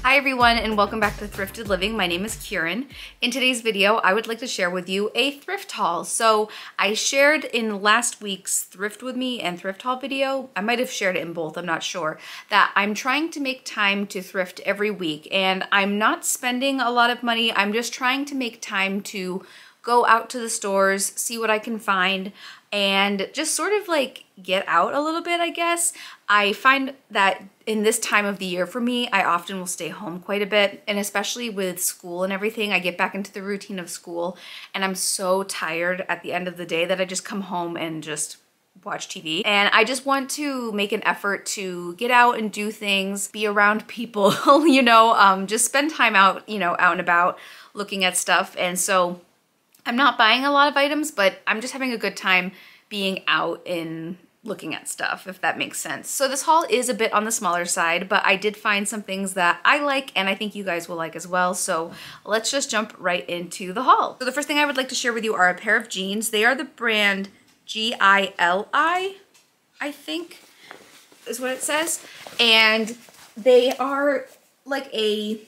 Hi everyone and welcome back to Thrifted Living. My name is Kieran. In today's video, I would like to share with you a thrift haul. So I shared in last week's Thrift With Me and Thrift Haul video, I might have shared it in both, I'm not sure, that I'm trying to make time to thrift every week and I'm not spending a lot of money. I'm just trying to make time to go out to the stores, see what I can find, and just sort of like get out a little bit, I guess. I find that in this time of the year for me, I often will stay home quite a bit, and especially with school and everything, I get back into the routine of school and I'm so tired at the end of the day that I just come home and just watch TV. And I just want to make an effort to get out and do things, be around people, you know, just spend time out, you know, out and about looking at stuff. And so I'm not buying a lot of items, but I'm just having a good time being out and looking at stuff, if that makes sense. So this haul is a bit on the smaller side, but I did find some things that I like and I think you guys will like as well. So let's just jump right into the haul. So the first thing I would like to share with you are a pair of jeans. They are the brand G-I-L-I, I think is what it says. And they are like a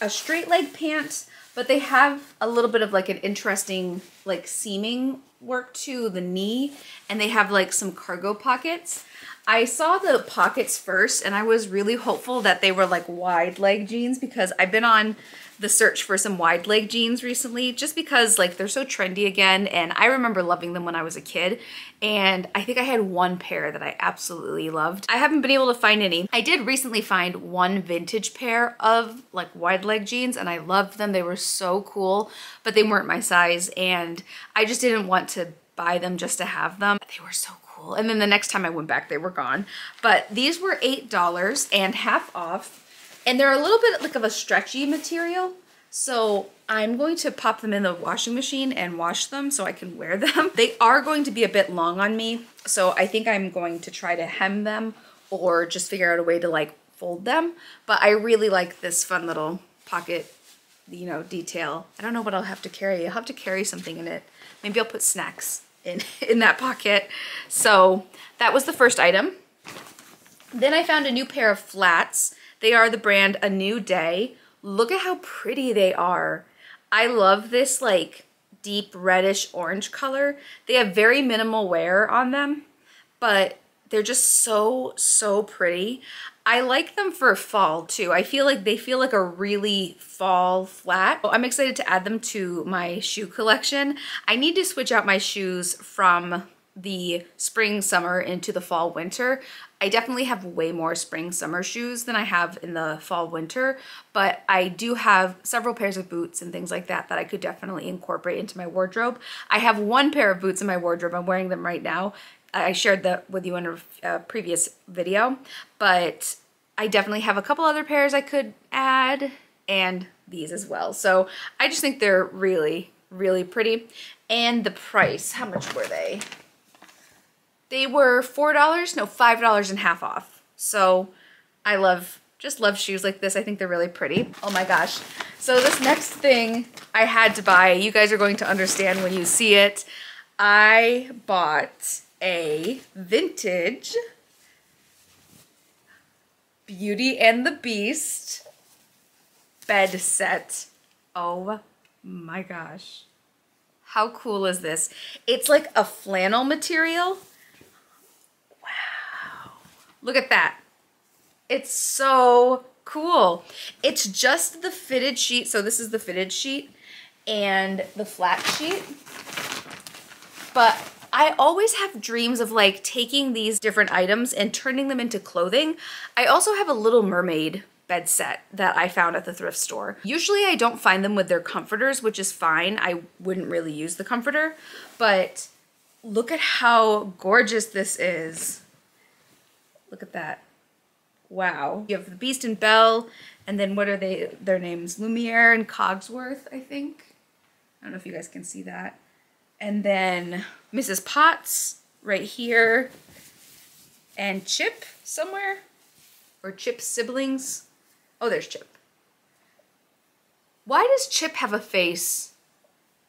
straight leg pant, but they have a little bit of like an interesting like seaming work to the knee, and they have like some cargo pockets. I saw the pockets first and I was really hopeful that they were like wide leg jeans, because I've been on the search for some wide leg jeans recently just because like they're so trendy again, and I remember loving them when I was a kid, and I think I had one pair that I absolutely loved. I haven't been able to find any. I did recently find one vintage pair of like wide leg jeans and I loved them. They were so cool, but they weren't my size and I just didn't want to buy them just to have them. They were so cool. And then the next time I went back, they were gone. But these were $8 and half off. And they're a little bit like of a stretchy material. So I'm going to pop them in the washing machine and wash them so I can wear them. They are going to be a bit long on me. So I think I'm going to try to hem them or just figure out a way to like fold them. But I really like this fun little pocket, you know, detail. I don't know what I'll have to carry. I'll have to carry something in it. Maybe I'll put snacks in that pocket. So that was the first item. Then I found a new pair of flats. They are the brand A New Day. Look at how pretty they are. I love this like deep reddish orange color. They have very minimal wear on them, but they're just so pretty. I like them for fall too. I feel like they feel like a really fall flat. I'm excited to add them to my shoe collection. I need to switch out my shoes from the spring summer into the fall winter. I definitely have way more spring summer shoes than I have in the fall winter, but I do have several pairs of boots and things like that that I could definitely incorporate into my wardrobe. I have one pair of boots in my wardrobe. I'm wearing them right now. I shared that with you in a previous video, but I definitely have a couple other pairs I could add, and these as well. So I just think they're really pretty. And the price, how much were they? They were $4, no, $5 and half off. So I just love shoes like this. I think they're really pretty. Oh my gosh. So this next thing I had to buy, you guys are going to understand when you see it. I bought a vintage Beauty and the Beast bed set. Oh my gosh. How cool is this? It's like a flannel material. Look at that. It's so cool. It's just the fitted sheet. So this is the fitted sheet and the flat sheet. But I always have dreams of like taking these different items and turning them into clothing. I also have a Little Mermaid bed set that I found at the thrift store. Usually I don't find them with their comforters, which is fine. I wouldn't really use the comforter, but look at how gorgeous this is. Look at that. Wow. You have the Beast and Belle, and then what are their names? Lumiere and Cogsworth, I think. I don't know if you guys can see that. And then Mrs. Potts right here, and Chip somewhere, or Chip's siblings. Oh, there's Chip. Why does Chip have a face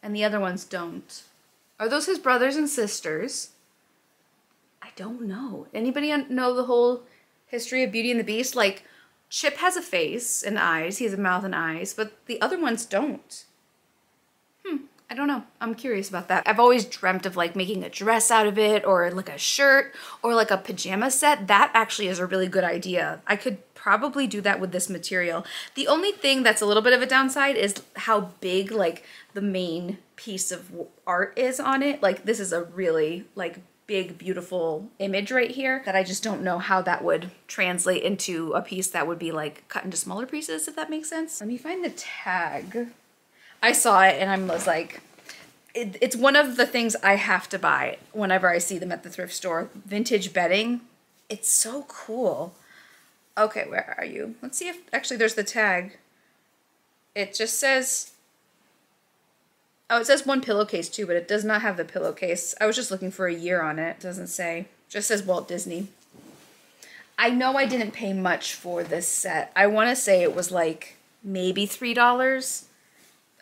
and the other ones don't? Are those his brothers and sisters? I don't know. Anybody know the whole history of Beauty and the Beast? Like, Chip has a face and eyes. He has a mouth and eyes, but the other ones don't. I don't know. I'm curious about that. I've always dreamt of like making a dress out of it, or like a shirt, or like a pajama set. That actually is a really good idea. I could probably do that with this material. The only thing that's a little bit of a downside is how big like the main piece of art is on it. Like this is a really like big, beautiful image right here that I just don't know how that would translate into a piece that would be like cut into smaller pieces, if that makes sense. Let me find the tag. I saw it and I was like, it's one of the things I have to buy whenever I see them at the thrift store. Vintage bedding. It's so cool. Okay, where are you? Let's see if actually there's the tag. It just says, oh, it says one pillowcase too, but it does not have the pillowcase. I was just looking for a year on it. It doesn't say. It just says Walt Disney. I know I didn't pay much for this set. I want to say it was like maybe $3.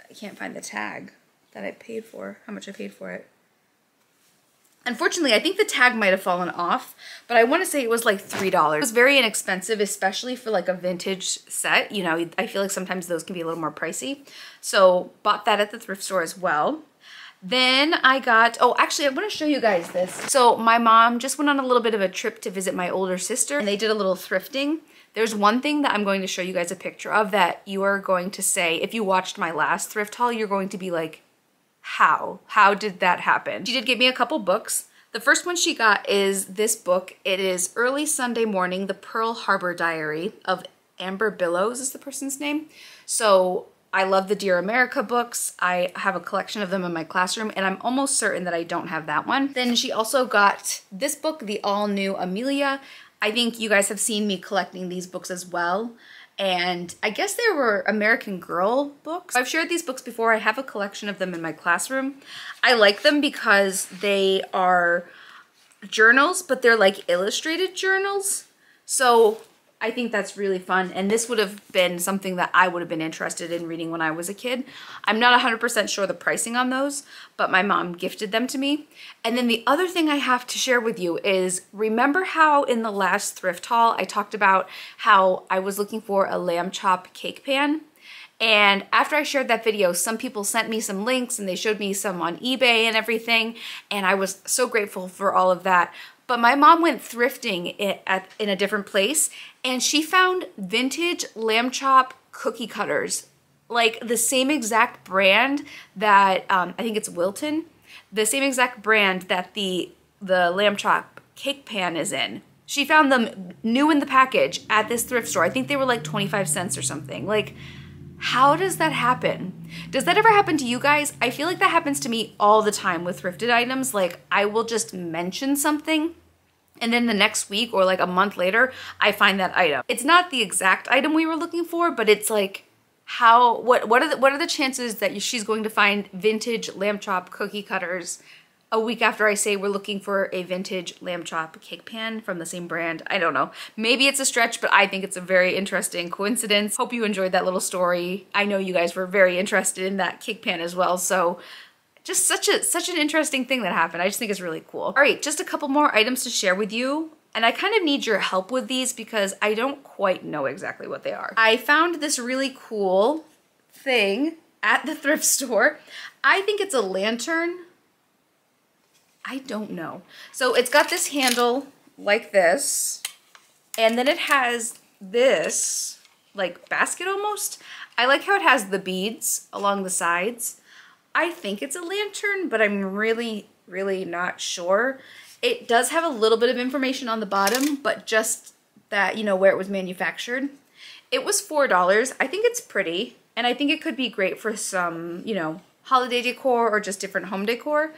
I can't find the tag that I paid for, how much I paid for it. Unfortunately, I think the tag might have fallen off, but I want to say it was like $3. It was very inexpensive, especially for like a vintage set. You know, I feel like sometimes those can be a little more pricey. So bought that at the thrift store as well. Then I got, oh, actually I want to show you guys this. So my mom just went on a little bit of a trip to visit my older sister and they did a little thrifting. There's one thing that I'm going to show you guys a picture of that you are going to say, if you watched my last thrift haul, you're going to be like, how? How did that happen? She did give me a couple books. The first one she got is this book. It is Early Sunday Morning, The Pearl Harbor Diary of Amber Billows is the person's name. So I love the Dear America books. I have a collection of them in my classroom and I'm almost certain that I don't have that one. Then she also got this book, The All New Amelia. I think you guys have seen me collecting these books as well. And I guess they were American Girl books. I've shared these books before. I have a collection of them in my classroom. I like them because they are journals, but they're like illustrated journals. So I think that's really fun. And this would have been something that I would have been interested in reading when I was a kid. I'm not 100% sure the pricing on those, but my mom gifted them to me. And then the other thing I have to share with you is, remember how in the last thrift haul, I talked about how I was looking for a lamb chop cake pan? And after I shared that video, some people sent me some links and they showed me some on eBay and everything. And I was so grateful for all of that. But my mom went thrifting in a different place and she found vintage lamb chop cookie cutters, like the same exact brand that, I think it's Wilton, the same exact brand that the lamb chop cake pan is in. She found them new in the package at this thrift store. I think they were like 25 cents or something. Like, how does that happen? Does that ever happen to you guys? I feel like that happens to me all the time with thrifted items. Like, I will just mention something and then the next week or like a month later, I find that item. It's not the exact item we were looking for, but it's like, what are the chances that she's going to find vintage lamb chop cookie cutters a week after I say we're looking for a vintage lamb chop cake pan from the same brand? I don't know. Maybe it's a stretch, but I think it's a very interesting coincidence. Hope you enjoyed that little story. I know you guys were very interested in that cake pan as well, so just such an interesting thing that happened. I just think it's really cool. All right, just a couple more items to share with you. And I kind of need your help with these because I don't quite know exactly what they are. I found this really cool thing at the thrift store. I think it's a lantern. I don't know. So it's got this handle like this, and then it has this like basket almost. I like how it has the beads along the sides. I think it's a lantern, but I'm really not sure. It does have a little bit of information on the bottom, but just that, you know, where it was manufactured. It was $4. I think it's pretty, and I think it could be great for some, you know, holiday decor or just different home decor.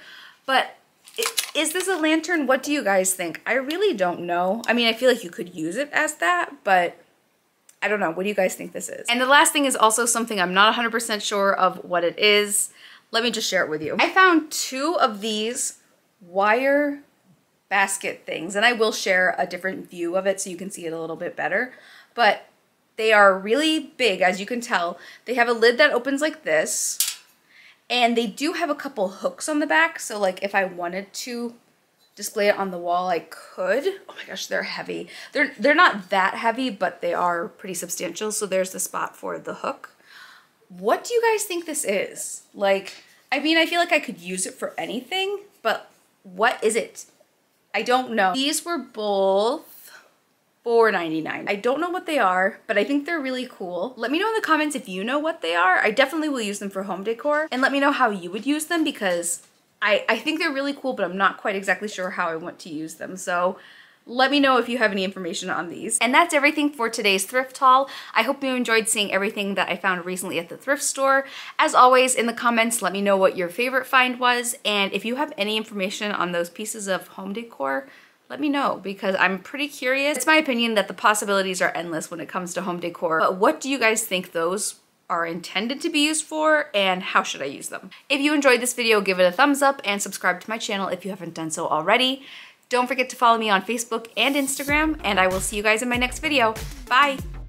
But is this a lantern? What do you guys think? I really don't know. I mean, I feel like you could use it as that, but I don't know. What do you guys think this is? And the last thing is also something I'm not 100% sure of what it is. Let me just share it with you. I found 2 of these wire basket things, and I will share a different view of it so you can see it a little bit better. But they are really big, as you can tell. They have a lid that opens like this, and they do have a couple hooks on the back. So like if I wanted to display it on the wall, I could. Oh my gosh, they're heavy. They're not that heavy, but they are pretty substantial. So there's the spot for the hook. What do you guys think this is? Like, I mean, I feel like I could use it for anything, but what is it? I don't know. These were both $4.99. I don't know what they are, but I think they're really cool. Let me know in the comments if you know what they are. I definitely will use them for home decor, and let me know how you would use them, because I think they're really cool, but I'm not quite exactly sure how I want to use them. So let me know if you have any information on these. And that's everything for today's thrift haul. I hope you enjoyed seeing everything that I found recently at the thrift store. As always, in the comments, let me know what your favorite find was. And if you have any information on those pieces of home decor, let me know, because I'm pretty curious. It's my opinion that the possibilities are endless when it comes to home decor. But what do you guys think those are intended to be used for, and how should I use them? If you enjoyed this video, give it a thumbs up and subscribe to my channel if you haven't done so already. Don't forget to follow me on Facebook and Instagram, and I will see you guys in my next video. Bye!